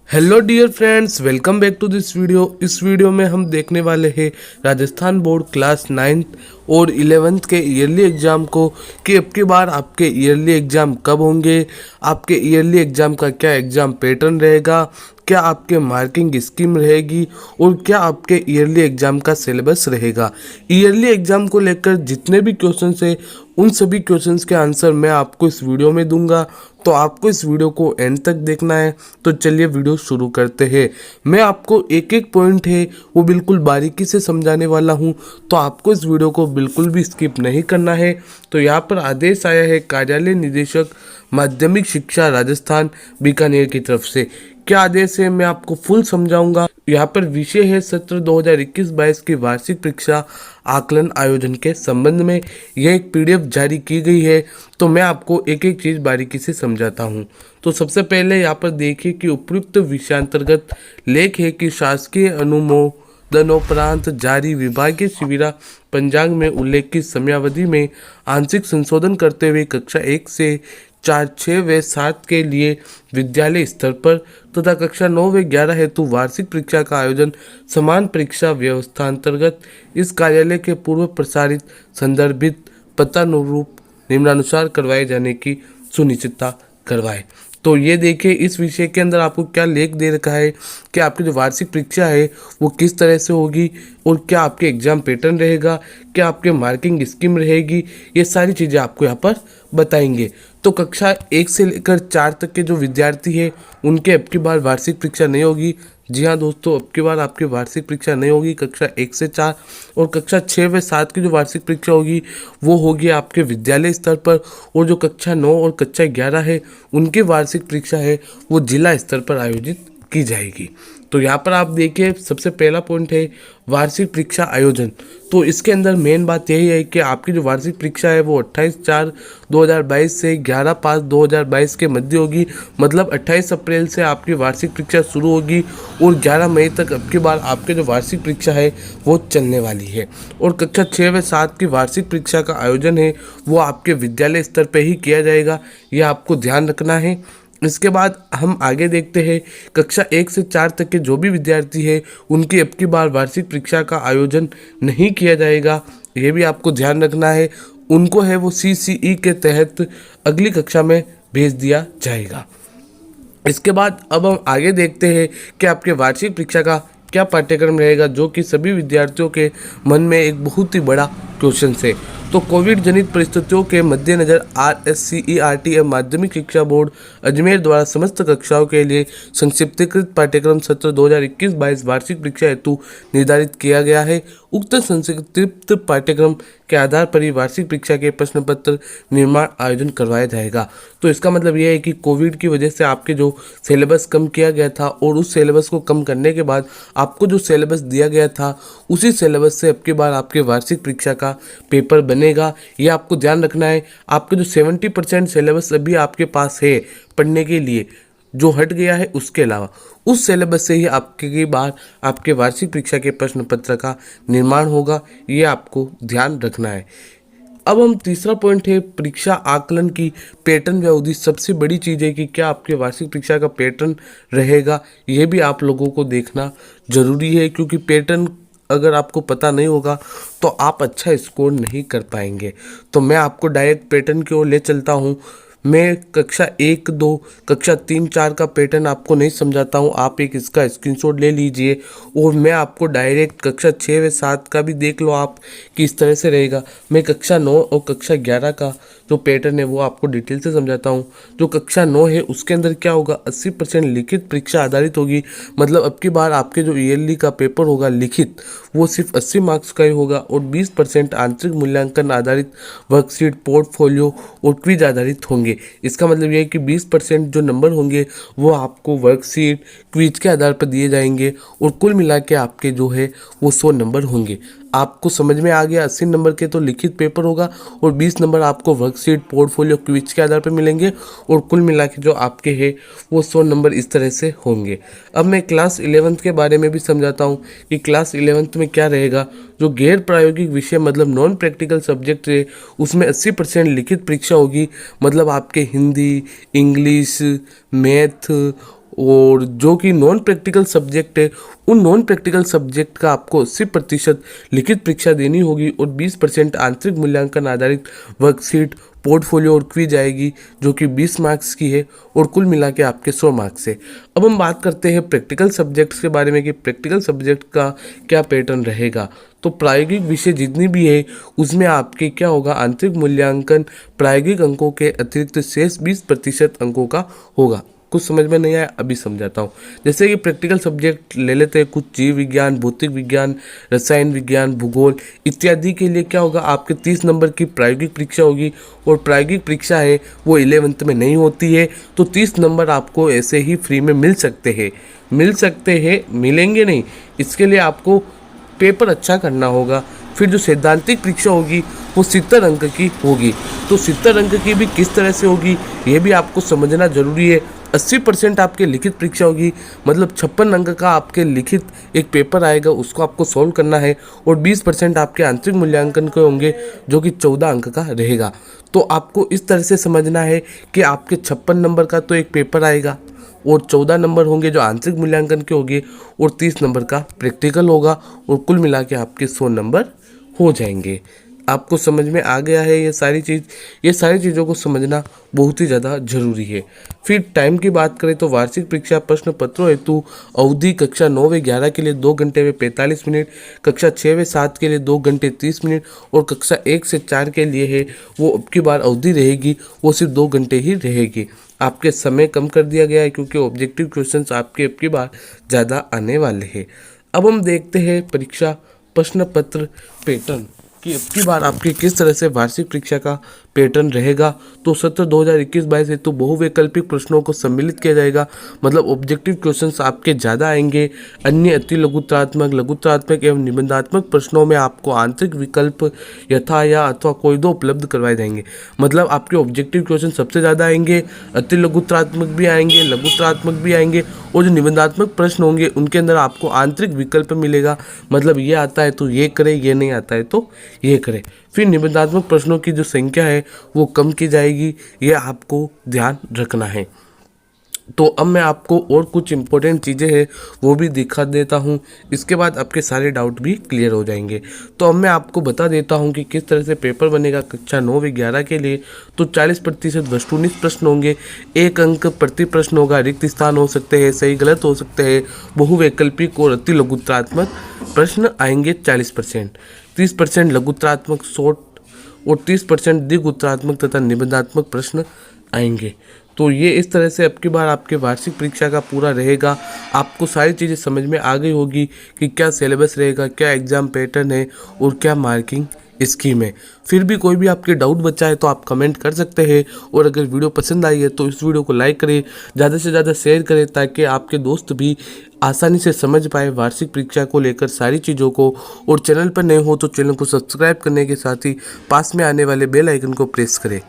Hello dear friends, welcome back to this video. इस video में हम देखने वाले हैं राजस्थान बोर्ड क्लास 9th और 11th के ईयरली एग्ज़ाम को कि अब की बार आपके ईयरली एग्ज़ाम कब होंगे, आपके ईयरली एग्ज़ाम का क्या एग्ज़ाम पैटर्न रहेगा, क्या आपके मार्किंग स्कीम रहेगी और क्या आपके ईयरली एग्ज़ाम का सिलेबस रहेगा। ईयरली एग्ज़ाम को लेकर जितने भी क्वेश्चंस हैं उन सभी क्वेश्चंस के आंसर मैं आपको इस वीडियो में दूंगा, तो आपको इस वीडियो को एंड तक देखना है। तो चलिए वीडियो शुरू करते हैं। मैं आपको एक एक पॉइंट है वो बिल्कुल बारीकी से समझाने वाला हूँ, तो आपको इस वीडियो को बिल्कुल भी स्किप नहीं करना है। तो यहाँ पर आदेश आया है कार्यालय निदेशक माध्यमिक शिक्षा राजस्थान बीकानेर की तरफ से। क्या आदेश है मैं आपको फुल समझाऊंगा। यहाँ पर विषय है सत्र 2021-22 की वार्षिक परीक्षा आकलन आयोजन के संबंध में। यह एक पीडीएफ जारी की गई है, तो मैं आपको एक एक चीज़ बारीकी से समझाता हूँ। तो सबसे पहले यहाँ पर देखिए कि उपयुक्त विषयांतर्गत लेख है कि शासकीय अनुमोदनोपरांत जारी विभागीय शिविरा पंचांग में उल्लेखित समयावधि में आंशिक संशोधन करते हुए कक्षा 1 से 4, 6 व 7 के लिए विद्यालय स्तर पर तथा कक्षा 9 व 11 हेतु वार्षिक परीक्षा का आयोजन समान परीक्षा व्यवस्था अंतर्गत इस कार्यालय के पूर्व प्रसारित संदर्भित पत्रानुरूप निम्नानुसार करवाए जाने की सुनिश्चितता करवाए। तो ये देखिए इस विषय के अंदर आपको क्या लेख दे रखा है कि आपकी जो वार्षिक परीक्षा है वो किस तरह से होगी और क्या आपके एग्जाम पैटर्न रहेगा, क्या आपके मार्किंग स्कीम रहेगी, ये सारी चीज़ें आपको यहाँ पर बताएंगे। तो कक्षा 1 से लेकर 4 तक के जो विद्यार्थी है उनके अब की बार वार्षिक परीक्षा नहीं होगी। जी हाँ दोस्तों, अब की बार आपकी वार्षिक परीक्षा नहीं होगी कक्षा 1 से 4, और कक्षा 6 व 7 की जो वार्षिक परीक्षा होगी वो होगी आपके विद्यालय स्तर पर, और जो कक्षा 9 और कक्षा 11 है उनकी वार्षिक परीक्षा है वो जिला स्तर पर आयोजित की जाएगी। तो यहाँ पर आप देखिए सबसे पहला पॉइंट है वार्षिक परीक्षा आयोजन। तो इसके अंदर मेन बात यही है कि आपकी जो वार्षिक परीक्षा है वो 28/4/2022 से 11/5/2022 के मध्य होगी। मतलब 28 अप्रैल से आपकी वार्षिक परीक्षा शुरू होगी और 11 मई तक अब की बार आपके जो वार्षिक परीक्षा है वो चलने वाली है। और कक्षा 6 व 7 की वार्षिक परीक्षा का आयोजन है वो आपके विद्यालय स्तर पर ही किया जाएगा, यह आपको ध्यान रखना है। इसके बाद हम आगे देखते हैं कक्षा 1 से 4 तक के जो भी विद्यार्थी है उनकी अब की बार वार्षिक परीक्षा का आयोजन नहीं किया जाएगा, ये भी आपको ध्यान रखना है। उनको है वो CCE के तहत अगली कक्षा में भेज दिया जाएगा। इसके बाद अब हम आगे देखते हैं कि आपके वार्षिक परीक्षा का क्या पाठ्यक्रम रहेगा, जो कि सभी विद्यार्थियों के मन में एक बहुत ही बड़ा क्वेश्चन है। तो कोविड जनित परिस्थितियों के मद्देनजर RSCERT माध्यमिक शिक्षा बोर्ड अजमेर द्वारा समस्त कक्षाओं के लिए संक्षिप्तीकृत पाठ्यक्रम सत्र 2021-22 वार्षिक परीक्षा हेतु निर्धारित किया गया है। उक्त संक्षिप्त पाठ्यक्रम के आधार पर ही वार्षिक परीक्षा के प्रश्न पत्र निर्माण आयोजन करवाया जाएगा। तो इसका मतलब यह है कि कोविड की वजह से आपके जो सिलेबस कम किया गया था और उस सिलेबस को कम करने के बाद आपको जो सिलेबस दिया गया था उसी सिलेबस से अब की बार आपके वार्षिक परीक्षा का पेपर बनेगा, ये आपको ध्यान रखना है। आपके जो 70% सिलेबस अभी आपके पास है पढ़ने के लिए जो हट गया है, उसके अलावा उस सिलेबस से ही आपकी बार आपके वार्षिक परीक्षा के प्रश्न पत्र का निर्माण होगा, ये आपको ध्यान रखना है। अब हम तीसरा पॉइंट है परीक्षा आकलन की पैटर्न व अवधि। सबसे बड़ी चीज़ है कि क्या आपके वार्षिक परीक्षा का पैटर्न रहेगा, ये भी आप लोगों को देखना जरूरी है, क्योंकि पैटर्न अगर आपको पता नहीं होगा तो आप अच्छा स्कोर नहीं कर पाएंगे। तो मैं आपको डायरेक्ट पैटर्न की ओर ले चलता हूँ। मैं कक्षा 1, 2, कक्षा 3, 4 का पैटर्न आपको नहीं समझाता हूँ, आप एक इसका स्क्रीनशॉट ले लीजिए और मैं आपको डायरेक्ट कक्षा 6 व 7 का भी देख लो आप कि इस तरह से रहेगा। मैं कक्षा 9 और कक्षा 11 का जो पैटर्न है वो आपको डिटेल से समझाता हूँ। जो कक्षा 9 है उसके अंदर क्या होगा, 80% लिखित परीक्षा आधारित होगी। मतलब अब की बार आपके जो ईयरली का पेपर होगा लिखित वो सिर्फ 80 मार्क्स का ही होगा और 20% आंतरिक मूल्यांकन आधारित वर्कशीट, पोर्टफोलियो और क्विज आधारित होंगे। इसका मतलब यह है कि 20% जो नंबर होंगे वो आपको वर्कशीट, क्विज के आधार पर दिए जाएंगे और कुल मिला के आपके जो है वो 100 नंबर होंगे। आपको समझ में आ गया, 80 नंबर के तो लिखित पेपर होगा और 20 नंबर आपको वर्कशीट, पोर्टफोलियो, क्विज के आधार पर मिलेंगे और कुल मिला के जो आपके हैं वो 100 नंबर इस तरह से होंगे। अब मैं क्लास 11th के बारे में भी समझाता हूँ कि क्लास 11th में क्या रहेगा। जो गैर प्रायोगिक विषय मतलब नॉन प्रैक्टिकल सब्जेक्ट है उसमें 80% लिखित परीक्षा होगी। मतलब आपके हिंदी, इंग्लिश, मैथ और जो कि नॉन प्रैक्टिकल सब्जेक्ट है, उन नॉन प्रैक्टिकल सब्जेक्ट का आपको 80% लिखित परीक्षा देनी होगी और 20% आंतरिक मूल्यांकन आधारित वर्कशीट, पोर्टफोलियो और क्विज आएगी, जो कि 20 मार्क्स की है और कुल मिला के आपके 100 मार्क्स है। अब हम बात करते हैं प्रैक्टिकल सब्जेक्ट्स के बारे में कि प्रैक्टिकल सब्जेक्ट का क्या पैटर्न रहेगा। तो प्रायोगिक विषय जितनी भी है उसमें आपके क्या होगा, आंतरिक मूल्यांकन प्रायोगिक अंकों के अतिरिक्त शेष 20% अंकों का होगा। कुछ समझ में नहीं आया, अभी समझाता हूँ। जैसे कि प्रैक्टिकल सब्जेक्ट ले लेते हैं, कुछ जीव विज्ञान, भौतिक विज्ञान, रसायन विज्ञान, भूगोल इत्यादि के लिए क्या होगा, आपके 30 नंबर की प्रायोगिक परीक्षा होगी और प्रायोगिक परीक्षा है वो 11th में नहीं होती है, तो 30 नंबर आपको ऐसे ही फ्री में मिल सकते हैं, मिलेंगे नहीं, इसके लिए आपको पेपर अच्छा करना होगा। फिर जो सैद्धांतिक परीक्षा होगी वो 70 अंक की होगी, तो 70 अंक की भी किस तरह से होगी ये भी आपको समझना जरूरी है। 80% आपके लिखित परीक्षा होगी, मतलब 56 अंक का आपके लिखित एक पेपर आएगा, उसको आपको सॉल्व करना है और 20% आपके आंतरिक मूल्यांकन के होंगे, जो कि 14 अंक का रहेगा। तो आपको इस तरह से समझना है कि आपके 56 नंबर का तो एक पेपर आएगा और 14 नंबर होंगे जो आंतरिक मूल्यांकन के होंगे और 30 नंबर का प्रैक्टिकल होगा और कुल मिला के आपके 100 नंबर हो जाएंगे। आपको समझ में आ गया है ये सारी चीज़ों को समझना बहुत ही ज़्यादा जरूरी है। फिर टाइम की बात करें तो वार्षिक परीक्षा प्रश्न पत्रों हेतु अवधि कक्षा 9 व 11 के लिए 2 घंटे व 45 मिनट, कक्षा 6 व 7 के लिए 2 घंटे 30 मिनट और कक्षा 1 से 4 के लिए है वो अब की बार अवधि रहेगी, वो सिर्फ 2 घंटे ही रहेगी। आपके समय कम कर दिया गया है क्योंकि ऑब्जेक्टिव क्वेश्चंस आपके अब की बार ज़्यादा आने वाले हैं। अब हम देखते हैं परीक्षा प्रश्न पत्र पैटर्न कि अब की बार आपके किस तरह से वार्षिक परीक्षा का पैटर्न रहेगा। तो सत्र 2021-22 हेतु बहुवैकल्पिक प्रश्नों को सम्मिलित किया जाएगा, मतलब ऑब्जेक्टिव क्वेश्चंस आपके ज़्यादा आएंगे। अन्य अति लघुत्रात्मक एवं निबंधात्मक प्रश्नों में आपको आंतरिक विकल्प यथा या अथवा कोई दो उपलब्ध करवाए जाएंगे, मतलब आपके ऑब्जेक्टिव क्वेश्चन सबसे ज़्यादा आएंगे, अति लघुत्रात्मक भी आएंगे, लघुत्रात्मक भी आएंगे और जो निबंधात्मक प्रश्न होंगे उनके अंदर आपको आंतरिक विकल्प मिलेगा, मतलब ये आता है तो ये करें, ये नहीं आता है तो ये करें। फिर निबंधात्मक प्रश्नों की जो संख्या है वो कम की जाएगी, ये आपको ध्यान रखना है। तो अब मैं आपको और कुछ इंपॉर्टेंट चीज़ें हैं वो भी दिखा देता हूँ, इसके बाद आपके सारे डाउट भी क्लियर हो जाएंगे। तो अब मैं आपको बता देता हूँ कि किस तरह से पेपर बनेगा कक्षा 9 व 11 के लिए। तो 40% वस्तुनिष्ठ प्रश्न होंगे, 1 अंक प्रति प्रश्न होगा, रिक्त स्थान हो सकते हैं, सही गलत हो सकते हैं, बहुवैकल्पिक और अति लघुत्रात्मक प्रश्न आएंगे 40%, 30% लघुत्रात्मक शॉर्ट और 30% द्विगुत्रात्मक तथा निबंधात्मक प्रश्न आएंगे। तो ये इस तरह से अब की बार आपके वार्षिक परीक्षा का पूरा रहेगा। आपको सारी चीज़ें समझ में आ गई होगी कि क्या सिलेबस रहेगा, क्या एग्ज़ाम पैटर्न है और क्या मार्किंग स्कीम है। फिर भी कोई भी आपके डाउट बचा है तो आप कमेंट कर सकते हैं, और अगर वीडियो पसंद आई है तो इस वीडियो को लाइक करें, ज़्यादा से ज़्यादा शेयर करें ताकि आपके दोस्त भी आसानी से समझ पाए वार्षिक परीक्षा को लेकर सारी चीज़ों को। और चैनल पर नए हो तो चैनल को सब्सक्राइब करने के साथ ही पास में आने वाले बेल आइकन को प्रेस करें।